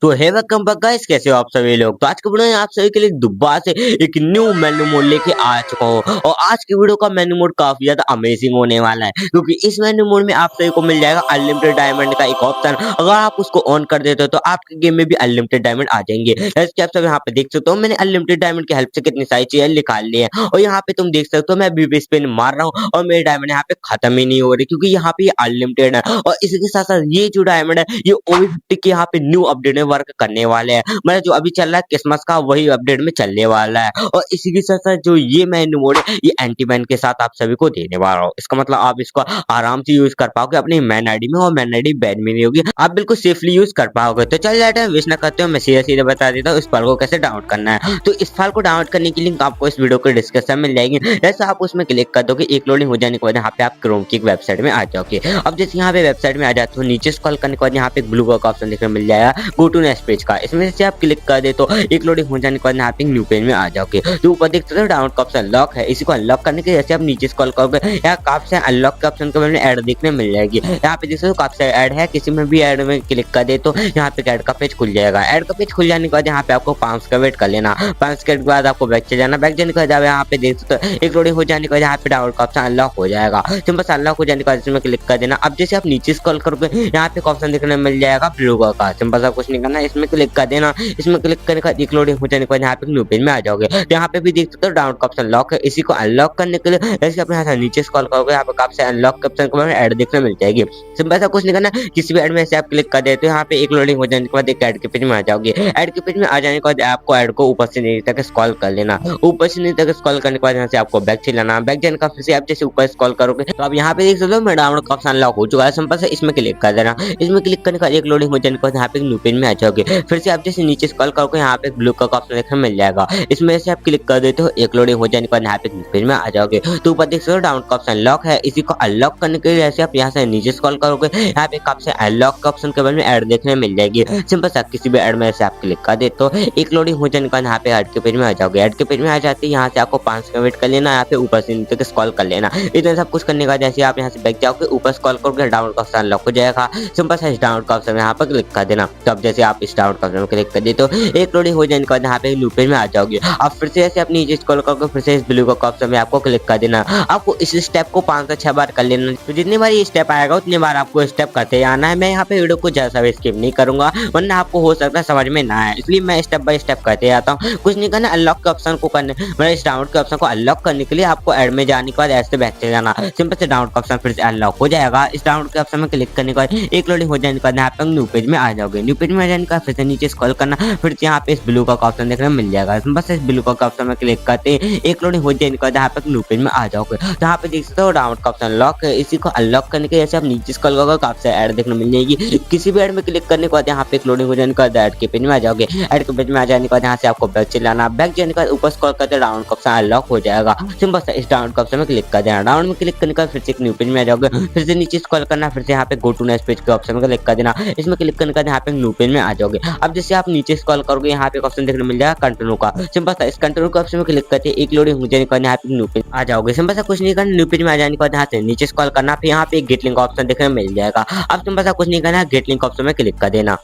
तो हे welcome back guys, कैसे हो आप सभी लोग। तो आज की वीडियो में आप सभी के लिए दोबारा से एक न्यू मेन्यू मोड लेके आ चुका हूँ और आज की वीडियो का मेन्यू मोड काफी ज्यादा अमेजिंग होने वाला है क्योंकि इस मेन्यू मोड में आप सभी को मिल जाएगा अनलिमिटेड डायमंड का एक ऑप्शन। अगर आप उसको ऑन कर देते हो तो आपके गेम में भी अनलिमिटेड डायमंड आ जाएंगे। जैसे कि आप सब यहाँ पे देख सकते हो, मैंने अनलिमिटेड डायमंड की हेल्प से कितनी सारी चीजें निकाल ली है और यहाँ पे तुम देख सकते हो मैं बीबी स्पिन मार रहा हूँ और मेरे डायमंड यहाँ पे खत्म ही नहीं हो रही क्योंकि यहाँ पे अनलिमिटेड है। और इसी के साथ साथ ये जो डायमंड है ये ओवी50 के यहाँ पे न्यू अपडेट में वर्क करने वाले हैं। मतलब जो अभी चल रहा है क्रिसमस का वही अपडेट में चलने वाला है। और इसी के साथ साथ जो ये मेन्यू मोड है ये एंटी बैन के साथ आप सभी को देने वाला हूँ। इसका मतलब आप इसको आराम से यूज कर पाओगे अपनी मैन आईडी में और मैन आईडी बैन में नहीं होगी, आप बिल्कुल सेफली यूज कर पाओगे। तो चल जाते हैं, वेस्ट ना करते हो, मैं सीधे सीधे बता देता हूँ इस फाइल को कैसे डाउनलोड करना है। तो इस फाइल को डाउनलोड करने की लिंक आपको इस वीडियो के डिस्क्रिप्शन में मिल जाएगी। जैसे आप उसमें क्लिक कर दोगे, एक लोडिंग हो जाने के बाद यहाँ पे आप क्रोम की वेबसाइट में आ जाओगे। अब जैसे यहाँ पे वेबसाइट में आ जाते हो, नीचे स्क्रॉल करने के बाद यहाँ पे ब्लू कलर का ऑप्शन देखने मिल जाएगा गो टू नेक्स्ट पेज का। इसमें से आप क्लिक कर दे तो एक लोडिंग हो जाने के बाद यहाँ पे न्यू पेज में आ जाओगे। तो ऊपर देख सकते हो डाउनलोड का ऑप्शन लॉक है, इसी को अनलॉक करने के जैसे आप नीचे स्क्रॉल करोगे यहाँ काफी सारे अनलॉक के ऑप्शन के बारे में ऐड देखने मिल जाएगी। यहाँ पे देख सकते हो काफी सारे ऐड है, किसी में भी ऐड में क्लिक कर दे तो यहाँ पे ऐड का पेज खुल जाएगा। ऐड का पेज खुल जाने के बाद यहाँ पे आपको 5 का वेट कर लेना। 5 के बाद आपको बैक चले जाना। बैक जाने के बाद यहाँ पे देख सकते हो एक लोडिंग हो जाने के बाद यहाँ पे डाउनलोड का ऑप्शन अनलॉक हो जाएगा। सिंपल से अनलॉक हो जाने के बाद इसमें क्लिक कर देना। अब जैसे आप नीचे स्क्रॉल करोगे यहाँ पे ऑप्शन देखने मिल जाएगा ब्लू कलर का। सिंपल सा कुछ नहीं करना, इसमें क्लिक कर देना। इसमें क्लिक करने का एक लोडिंग हो जाने के बाद यहाँ पे न्यू पेज में आ जाओगे। तो यहाँ पे भी देख सकते हो डाउनलोड का ऑप्शन लॉक है, इसी को अनलॉक करने के लिए जैसे अपने यहाँ से नीचे स्क्रॉल करोगे यहाँ पे काफी अनलॉक के ऑप्शन के बारे में ऐड देखने मिल जाएगी। सिंपल सा कुछ नहीं करना, किसी भी ऐड में ऐसे आप क्लिक कर देते हो यहाँ पे एक लोडिंग हो जाने के बाद एक ऐड के पेज में आ जाओगे। ऐड के पेज में आ जाने के बाद आपको ऐड को ऊपर से नीचे तक स्क्रॉल कर लेना। ऊपर से नीचे तक स्क्रॉल करने के बाद यहाँ से आपको बैक चलाना। बैक जाने का फिर से आप जैसे ऊपर स्क्रॉल करोगे तो अब यहाँ पे देख सकते हो मेरा डाउनलोड का ऑप्शन अनलॉक हो चुका है। सिंपल से इसमें क्लिक कर देना। इसमें क्लिक करने का एक लोडिंग हो जाने के बाद यहाँ पे न्यू पेज में आ जाओगे। फिर से आप जैसे नीचे स्क्रॉल करोगे यहाँ पे ब्लू कलर का ऑप्शन देखने मिल जाएगा। इसमें से आप क्लिक कर देते हो एक लोडिंग हो जाने के बाद यहाँ पे न्यू पेज में आ जाओगे। तो ऊपर देख सकते हो डाउनलोड का ऑप्शन लॉक है, इसी को अनलॉक करने के लिए जैसे आप यहाँ से नीचे स्क्रॉल करोगे यहाँ पे काफी अनलॉक का ऑप्शन के बारे में ऐड देखने मिल जाएगी। सिंपल सा किसी भी ऐड में ऐसे आप क्लिक कर देते हो एक लोडिंग हो जाने के बाद यहाँ पे ऐड के पेज में आ जाओगे। ऐड के पेज में आ जाते हैं यहाँ से आपको 5 का वेट कर लेना, यहाँ पे ऊपर से नीचे तक स्क्रॉल कर लेना। इतना सब कुछ करने का जैसे आप यहाँ से बैक जाओगे ऊपर स्क्रॉल करोगे डाउनलोड का ऑप्शन अनलॉक हो जाएगा। सिंपल सा इस डाउनलोड का ऑप्शन यहाँ पर क्लिक कर देना। तो अब जैसे आप इस डाउनलोड का ऑप्शन क्लिक कर देते हो एक लोडिंग हो जाने के बाद यहाँ पे न्यू पेज में आ जाओगे। अब फिर से ऐसे आप नीचे स्क्रॉल करोगे फिर से इस ब्लू का ऑप्शन में आपको क्लिक कर देना। आपको इस स्टेप को 5 से 6 बार कर लेना। तो जितनी बार ये स्टेप आएगा उतनी बार आपको स्टेप करते आना है। मैं यहाँ पे वीडियो को ज्यादा स्किप नहीं करूंगा वरना आपको हो सकता है समझ में ना आए, इसलिए मैं स्टेप बाय स्टेप करते आता हूँ। कुछ नहीं करना, अनलॉक के ऑप्शन को करने मतलब इस डाउनलोड के ऑप्शन को अनलॉक करने के लिए आपको ऐड में जाने के बाद ऐसे बैक चले जाना। सिंपल से डाउनलोड का ऑप्शन फिर से अनलॉक हो जाएगा। इस डाउनलोड के ऑप्शन में क्लिक करने के बाद एक लोडिंग हो जाने के बाद यहाँ पे न्यू पेज में आ जाओगे। न्यू पेज में आ जाने का फिर से नीचे स्क्रॉल करना, फिर से यहाँ पे इस ब्लू का ऑप्शन देखने मिल जाएगा। बस इस ब्लू का ऑप्शन में क्लिक करते एक लोडिंग हो जाने के बाद यहाँ पे न्यू पेज में आ जाओगे। तो यहाँ पे देख सकते हो डाउनलोड का ऑप्शन लॉक है, इसी को अनलॉक करने के जैसे आप नीचे स्क्रॉल करोगे काफी ऐड देखने मिल जाएगी। किसी भी ऐड में क्लिक करने के बाद यहाँ पे एक लोडिंग हो जाने के बाद ऐड के पेज में आ जाओगे। ऐड के पेज में आ जाने के बाद यहाँ से आपको बैक चलाना। बैक जाने के बाद ऊपर स्क्रॉल करते डाउनलोड का ऑप्शन अनलॉक हो जाएगा। सिंपल से इस डाउनलोड का ऑप्शन में क्लिक कर देना। डाउनलोड में क्लिक करने के बाद फिर से एक न्यू पेज में आ जाओगे। फिर से नीचे स्क्रॉल करना, फिर से यहाँ पे गो टू नेक्स्ट पेज के ऑप्शन में क्लिक कर देना। इसमें क्लिक करने के बाद यहाँ पे न्यू पेज में आ जाओगे। अब जैसे आप नीचे स्क्रॉल करोगे यहाँ पे ऑप्शन देखने मिल जाएगा कंटिन्यू का। सिंपल सा इस कंटिन्यू के ऑप्शन में क्लिक करते एक लोडिंग हो जाने के बाद यहाँ पे न्यू पेज आ जाओगे। सिंपल सा कुछ नहीं करना, न्यू पेज में आ जाने के बाद यहाँ से नीचे स्क्रॉल करना, फिर यहाँ पे गेट लिंक का ऑप्शन देखने मिल जाएगा। अब सिंपल सा कुछ नहीं करना, गेट लिंक ऑप्शन में क्लिक कर देना।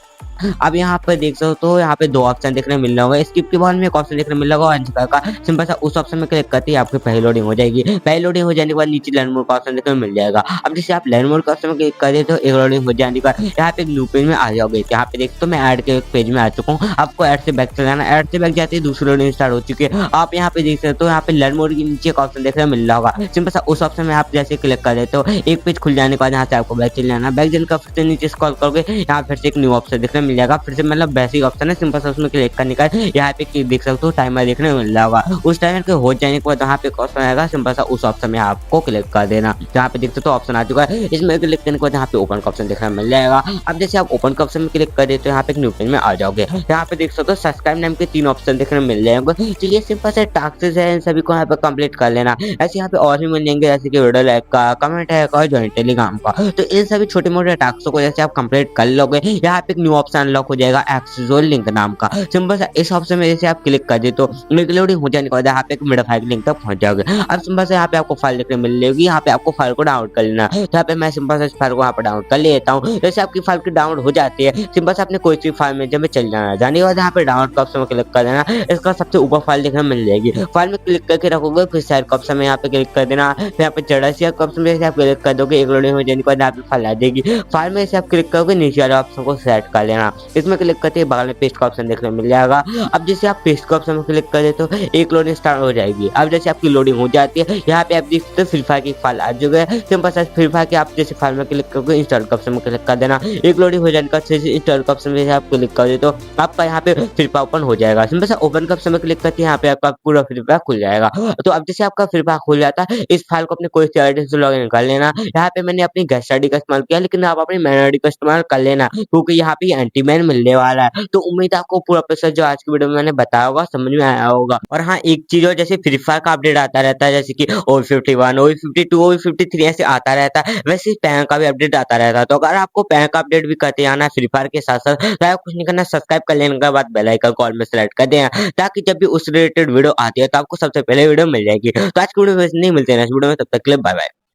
अब यहाँ पर देख सकते हो यहाँ पे 2 ऑप्शन देखने मिल रहा होगा। स्किप के बाद में एक ऑप्शन देखने मिल रहा होगा ऑरेंज कलर का। सिंपल सा उस ऑप्शन में क्लिक करते ही आपकी पहली लोडिंग हो जाएगी। पहली लोडिंग हो जाने के बाद नीचे लर्न मोड का ऑप्शन देखने मिल जाएगा। अब जैसे आप लर्न मोड का ऑप्शन में क्लिक कर देते हो एक लोडिंग हो जाने के बाद यहाँ पे न्यू पेज में आ जाओगे। यहाँ पे देखते हो मैं ऐड के पेज में आ चुका हूँ। आपको ऐड से बैक चलाना, ऐड से बैक जाते ही दूसरी लोडिंग स्टार्ट हो चुकी है। आप यहाँ पे देख सकते हो यहाँ पे लर्न मोड के नीचे एक ऑप्शन देखने मिल रहा होगा। सिंपल सा उस ऑप्शन में आप जैसे क्लिक कर देते हो एक पेज खुल जाने के बाद यहाँ से आपको बैक चले जाना। बैक जाने का फिर से नीचे स्क्रॉल करोगे यहाँ फिर से एक न्यू ऑप्शन देखने मिल जाएगा। फिर से मतलब बेसिक ऑप्शन है, सिंपल सा उसमें क्लिक करने का यहाँ पे देख सकते हो टाइमर देखने को मिल रहा होगा। उस टाइमर के हो जाने के बाद यहाँ पे ऑप्शन आएगा, सिंपल सा उस ऑप्शन में आपको क्लिक कर देना। यहाँ पे देख सकते हो ऑप्शन आ चुका है, इसमें क्लिक करने के बाद यहाँ पे ओपन का ऑप्शन देखने मिल जाएगा। अब जैसे आप ओपन का ऑप्शन में क्लिक कर देते हो यहाँ पे न्यू पेज में आ जाओगे। यहाँ पे देख सकते हो सब्सक्राइब नाम के 3 ऑप्शन देखने मिल जाएंगे। चलिए सिंपल से टास्क है, इन सभी को यहाँ पे कंप्लीट कर लेना। ऐसे यहाँ पे और भी मिल जाएंगे जैसे कि वीडियो लाइक का, कमेंट है और ज्वाइन टेलीग्राम का। तो इन सभी छोटे मोटे टास्कों को जैसे आप कंप्लीट कर लोगे यहाँ पे एक न्यू ऑप्शन ऑप्शन अनलॉक हो जाएगा एक्सेस लिंक नाम का। सिंपल सा इस ऑप्शन में जैसे आप क्लिक कर दे तो लोडिंग हो जाने के बाद यहाँ पे एक मेरा फाइल लिंक तक पहुंच जाओगे। अब सिंपल से यहाँ पे आपको फाइल देखने मिल जाएगी, यहाँ पे आपको फाइल को डाउनलोड कर लेना। तो यहाँ पे मैं सिंपल से इस फाइल को यहाँ पे डाउनलोड कर लेता हूँ। जैसे आपकी फाइल की डाउनलोड हो जाती है, सिंपल से आपने कोई सी फाइल में जब चल जाना है, जाने के बाद यहाँ पे डाउनलोड का ऑप्शन में क्लिक कर देना। इसका सबसे ऊपर फाइल देखने मिल जाएगी, फाइल में क्लिक करके रखोगे, फिर साइड का ऑप्शन में यहाँ पे क्लिक कर देना। फिर यहाँ पे चढ़ा सी ऑप्शन में आप क्लिक कर दोगे, एक लोडिंग हो जाने के बाद यहाँ पे फाइल आ जाएगी। फाइल में से आप क्लिक करोगे, नीचे वाले ऑप्शन को सेलेक्ट कर लेना। इसमें क्लिक करते ही बगल में पेस्ट का ऑप्शन देखने मिल जाएगा। अब जैसे आप पेस्ट का ऑप्शन में क्लिक कर देते हो, एक लोडिंग स्टार्ट हो जाएगी। अब जैसे आपकी लोडिंग हो जाती है, यहाँ पे आप देख सकते हो फ्री फायर की फाइल आ चुकी है। सिंपल सा फ्री फायर के आप जैसे फाइल में क्लिक करके इंस्टॉल का ऑप्शन में क्लिक कर देना। एक लोडिंग हो जाने का इंस्टॉल का ऑप्शन में आप क्लिक कर दे तो आपका यहाँ पे फ्री फायर ओपन हो जाएगा। सिंपल सा ओपन का ऑप्शन में क्लिक करके यहाँ पे आपका पूरा फ्री फायर खुल जाएगा। तो अब जैसे आपका फ्री फायर खुल जाता है, इस फाइल को अपने कोई सी आईडी से लॉगिन कर लेना। यहाँ पे मैंने अपनी गेस्ट आईडी का इस्तेमाल किया, लेकिन आप अपनी मेन आईडी का इस्तेमाल कर लेना, क्योंकि यहाँ पे एंटी मैन मिलने वाला है। तो उम्मीद है आपको पूरा प्रोसेस जो आज की वीडियो में मैंने बताया होगा समझ में आया होगा। और हाँ, एक चीज और, जैसे फ्री फायर का अपडेट आता रहता है, जैसे कि OV51, OV52, OV53 ऐसे आता रहता है, वैसे ही पैन का भी अपडेट आता रहता है। तो अगर आपको पैन का अपडेट भी करते आना है फ्री फायर के साथ साथ, तो आपको कुछ नहीं करना, सब्सक्राइब कर लेने के बाद बेल आइकन कॉल में सेलेक्ट कर देना, ताकि जब भी उस रिलेटेड वीडियो आती है तो आपको सबसे पहले वीडियो मिल जाएगी। तो आज की वीडियो में नहीं मिलते हैं, नेक्स्ट वीडियो में, तब तक के लिए बाय बाय।